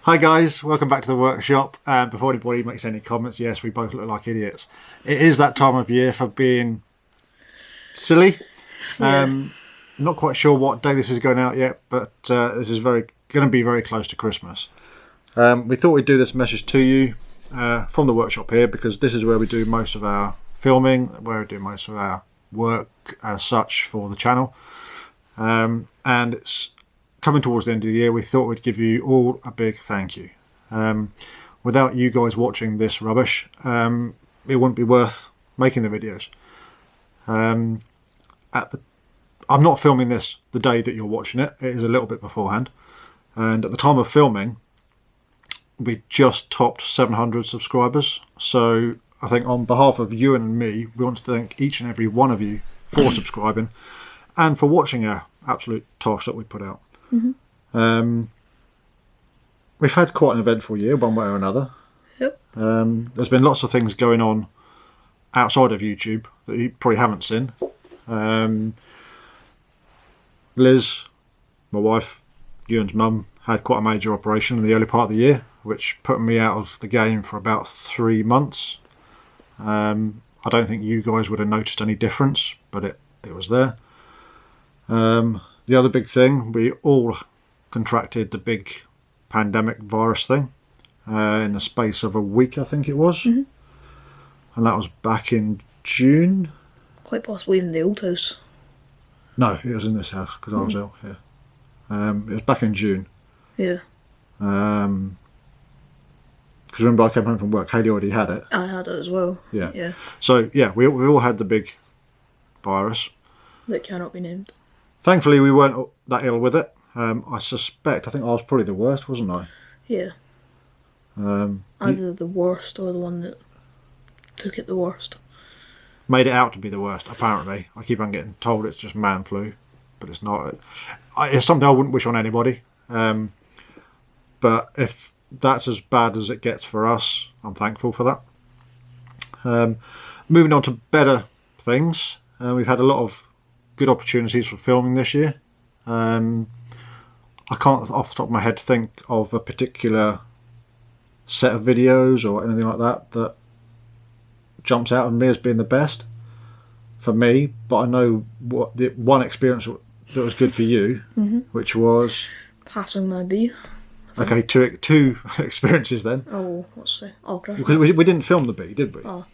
Hi guys, welcome back to the workshop. Before anybody makes any comments, yes, we both look like idiots. It is that time of year for being silly. Yeah. Not quite sure what day this is going out yet, but this is going to be very close to Christmas. We thought we'd do this message to you from the workshop here because this is where we do most of our filming, where we do most of our work as such for the channel. And it's coming towards the end of the year. We thought we'd give you all a big thank you. Without you guys watching this rubbish, it wouldn't be worth making the videos. I'm not filming this the day that you're watching it. It is a little bit beforehand. And at the time of filming, we just topped 700 subscribers. So I think on behalf of you and me, we want to thank each and every one of you for subscribing and for watching our absolute tosh that we put out. Mm-hmm. We've had quite an eventful year, one way or another. Yep. There's been lots of things going on outside of YouTube that you probably haven't seen. Liz, my wife, Ewan's mum, had quite a major operation in the early part of the year, which put me out of the game for about 3 months. I don't think you guys would have noticed any difference, but it was there. The other big thing, we all contracted the big pandemic virus thing in the space of a week, I think it was. Mm-hmm. And that was back in June. Quite possibly in the old house. No, it was in this house because I was ill here. It was back in June. Yeah. Because remember I came home from work, Hayley already had it. I had it as well. Yeah. So yeah, we all had the big virus. That cannot be named. Thankfully we weren't that ill with it. I think I was probably the worst, wasn't I? Yeah. Either the worst or the one that took it the worst. Made it out to be the worst, apparently. I keep on getting told it's just man flu, but it's not. It's something I wouldn't wish on anybody. But if that's as bad as it gets for us, I'm thankful for that. Moving on to better things, we've had a lot of good opportunities for filming this year. I can't off the top of my head think of a particular set of videos or anything like that jumps out at me as being the best for me, but I know what the one experience that was good for you, which was passing my bee. Okay, two experiences then. Oh, what's the... Oh, gosh. Because we didn't film the bee, did we? Oh.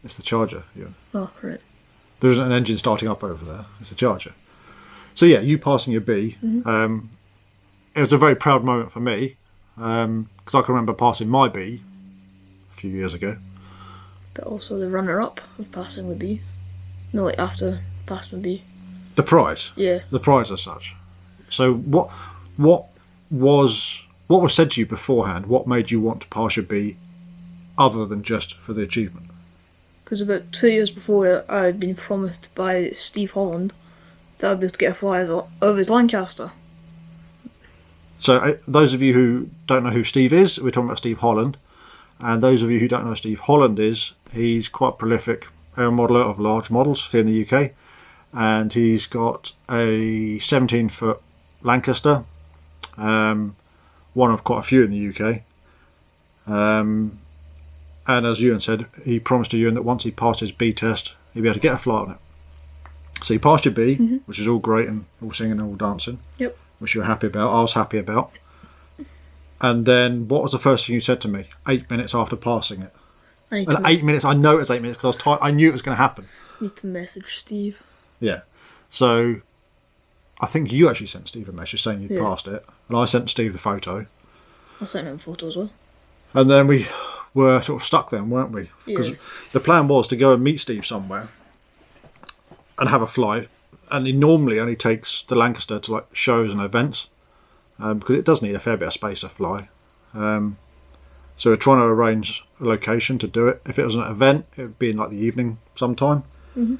It's the charger. Yeah. Oh, right. There isn't an engine starting up over there. It's the charger. So yeah, you passing your bee. Mm-hmm. It was a very proud moment for me because I can remember passing my bee a few years ago. But also the runner-up of passing the bee. No, like after passed my bee. The prize. Yeah. The prize as such. So what was said to you beforehand? What made you want to pass your bee, other than just for the achievement? Because about 2 years before, I had been promised by Steve Holland that I'd be able to get a fly of his Lancaster. So those of you who don't know who Steve is, we're talking about Steve Holland. And those of you who don't know who Steve Holland is, he's quite a prolific air modeller of large models here in the UK. And he's got a 17-foot Lancaster, one of quite a few in the UK. And as Ewan said, he promised to Ewan that once he passed his bee test, he'd be able to get a fly on it. So you passed your bee, which is all great and all singing and all dancing. Yep. Which you were happy about. I was happy about. And then what was the first thing you said to me 8 minutes after passing it? 8 minutes. I know it was 8 minutes because I knew it was going to happen. I need to message Steve. Yeah. So I think you actually sent Steve a message saying you'd passed it. And I sent Steve the photo. I sent him a photo as well. And then we were sort of stuck then, weren't we? Because the plan was to go and meet Steve somewhere and have a fly. And he normally only takes the Lancaster to like shows and events because it does need a fair bit of space to fly. So we're trying to arrange a location to do it. If it was an event, it would be in like the evening sometime. Mm-hmm.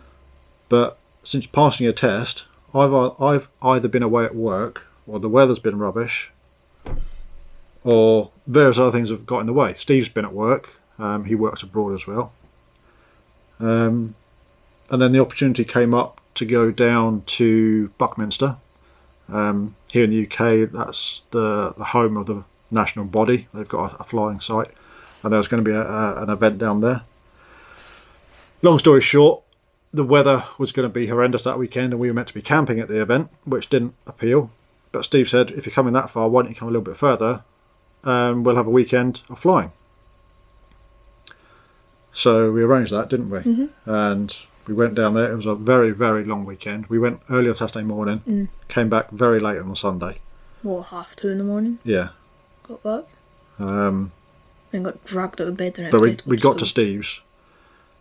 But since passing a test, I've either been away at work or the weather's been rubbish or various other things have got in the way. Steve's been at work. He works abroad as well. And then the opportunity came up to go down to Buckminster Here in the UK, that's the home of the national body. They've got a flying site, and there was going to be an event down there. Long story short, the weather was going to be horrendous that weekend, and we were meant to be camping at the event, which didn't appeal. But Steve said, if you're coming that far, why don't you come a little bit further, and we'll have a weekend of flying. So we arranged that, didn't we? And we went down there. It was a very, very long weekend. We went early on Saturday morning, came back very late on the Sunday. What, 2:30 in the morning? Yeah. Got back. Um, Then got dragged out of bed the next but day. we got to Steve's,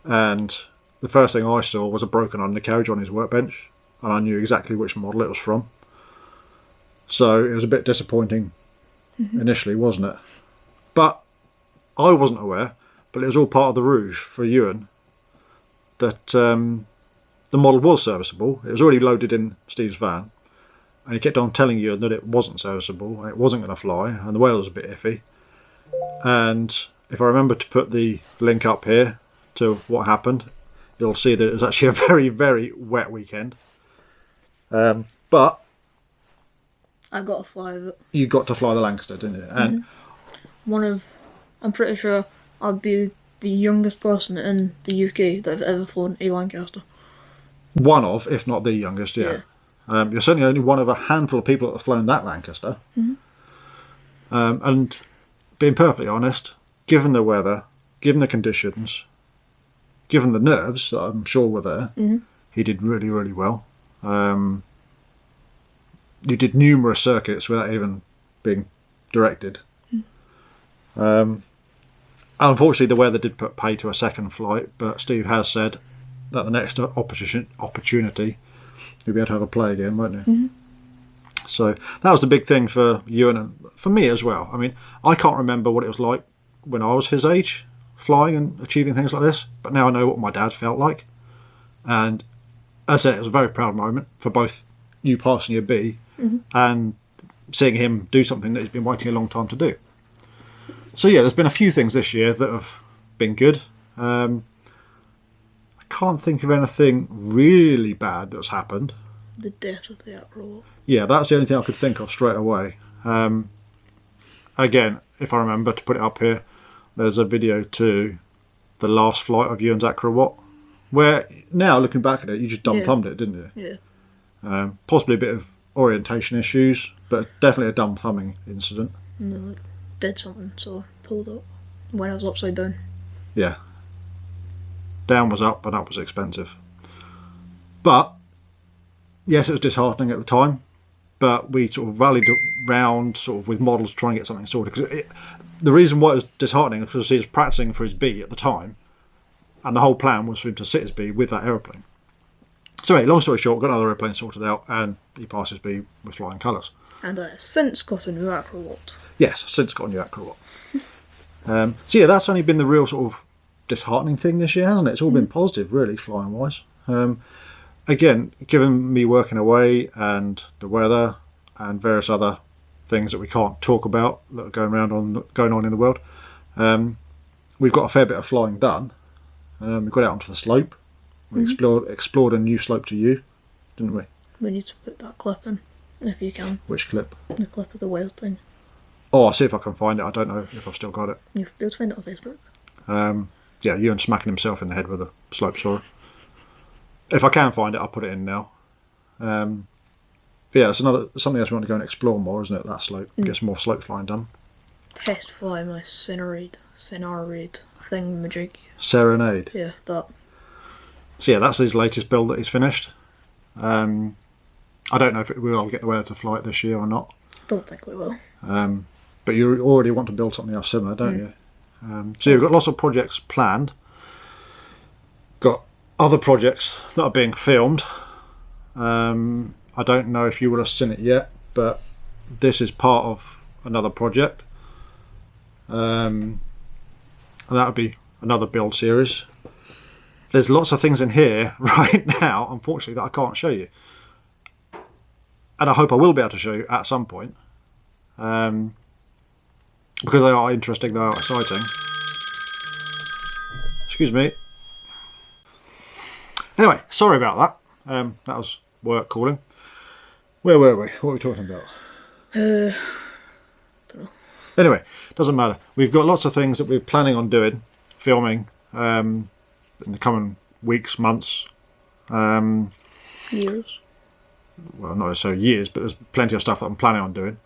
and the first thing I saw was a broken undercarriage on his workbench, and I knew exactly which model it was from. So it was a bit disappointing initially, wasn't it? But I wasn't aware, but it was all part of the rouge for Ewan, that the model was serviceable. It was already loaded in Steve's van, and he kept on telling Ewan that it wasn't serviceable, and it wasn't going to fly, and the weather was a bit iffy. And if I remember to put the link up here to what happened, you'll see that it was actually a very, very wet weekend. But I got to fly with it. you got to fly the Lancaster, didn't you? And I'm pretty sure I'd be the youngest person in the UK that have ever flown a Lancaster. one of, if not the youngest, yeah. You're certainly only one of a handful of people that have flown that Lancaster. And being perfectly honest, given the weather, given the conditions, given the nerves that I'm sure were there, he did really, really well. You did numerous circuits without even being directed. Unfortunately, the weather did put pay to a second flight, but Steve has said that the next opportunity you'll be able to have a play again, won't you? So that was the big thing for Ewan and for me as well. I mean, I can't remember what it was like when I was his age, flying and achieving things like this, but now I know what my dad felt like. And as I said, it was a very proud moment for both you passing your B and seeing him do something that he's been waiting a long time to do. So yeah, there's been a few things this year that have been good. I can't think of anything really bad that's happened. The death of the acrobat. Yeah, that's the only thing I could think of straight away. Again, if I remember to put it up here, there's a video to the last flight of Ewan's Acrowatt, where now looking back at it, you just dumb-thumbed it, didn't you? Yeah. Possibly a bit of orientation issues, but definitely a dumb-thumbing incident. No, I did something, so I pulled up when I was upside down. Yeah. Down was up and up was expensive. But, yes, it was disheartening at the time, but we sort of rallied round sort of with models to try and get something sorted. Because the reason why it was disheartening was because he was practicing for his B at the time, and the whole plan was for him to sit his B with that aeroplane. So anyway, long story short, got another aeroplane sorted out, and he passed his B with flying colours. And I have since got a new acrobat. Yes, since got a new Acrowatt. So yeah, that's only been the real sort of disheartening thing this year, hasn't it? It's all been positive, really, flying wise. Again, given me working away and the weather and various other things that we can't talk about that are going on in the world, we've got a fair bit of flying done. We got out onto the slope. We explored a new slope to you, didn't we? We need to put that clip in, if you can. Which clip? The clip of the wild thing. Oh, I'll see if I can find it. I don't know if I've still got it. You'll be able to find it on Facebook. Yeah, Ewan smacking himself in the head with a slope saw. If I can find it, I'll put it in now. But yeah, it's something else we want to go and explore more, isn't it? That slope. Get some more slope flying done. Test fly my Serenade thingamajig. Serenade. Yeah, that. So yeah, that's his latest build that he's finished. I don't know if we'll get the weather to fly it this year or not. Don't think we will. But you already want to build something else similar, don't you? So you've got lots of projects planned. Got other projects that are being filmed. I don't know if you would have seen it yet, but this is part of another project. And that would be another build series. There's lots of things in here right now, unfortunately, that I can't show you. And I hope I will be able to show you at some point. Because they are interesting, they are exciting. Excuse me. Anyway, sorry about that. That was work calling. Where were we? What were we talking about? Uh, Anyway, doesn't matter. We've got lots of things that we're planning on doing, filming in the coming weeks, months. Years. Well, not necessarily years, but there's plenty of stuff that I'm planning on doing.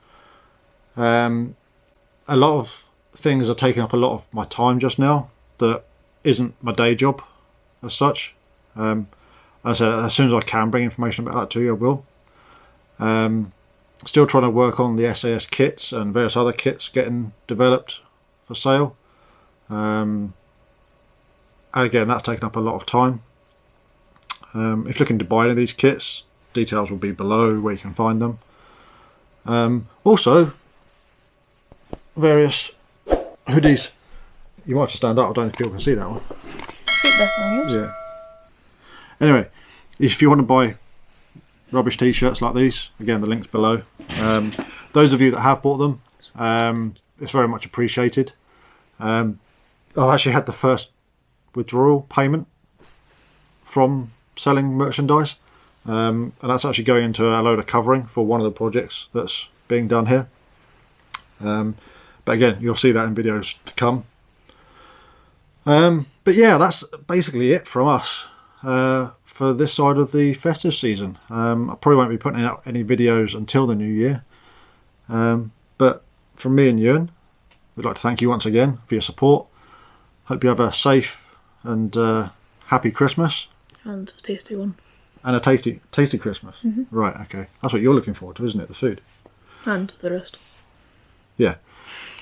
A lot of things are taking up a lot of my time just now that isn't my day job as such. I said as soon as I can bring information about that to you, I will. Still trying to work on the SAS kits and various other kits getting developed for sale. And again, that's taken up a lot of time. If you're looking to buy any of these kits, details will be below where you can find them. Also, various hoodies. You might have to stand up, I don't think people can see that one. Sit better than yours. Yeah. Anyway, if you want to buy rubbish t-shirts like these, again the link's below. Those of you that have bought them, it's very much appreciated. I've actually had the first withdrawal payment from selling merchandise, and that's actually going into a load of covering for one of the projects that's being done here. But again, you'll see that in videos to come. But yeah, that's basically it from us for this side of the festive season. I probably won't be putting out any videos until the new year. But from me and Ewan, we'd like to thank you once again for your support. Hope you have a safe and happy Christmas. And a tasty one. And a tasty Christmas. Mm-hmm. Right, okay. That's what you're looking forward to, isn't it? The food. And the rest. Yeah.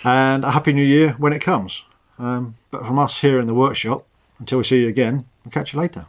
And a happy new year when it comes. But from us here in the workshop, until we see you again, we'll catch you later.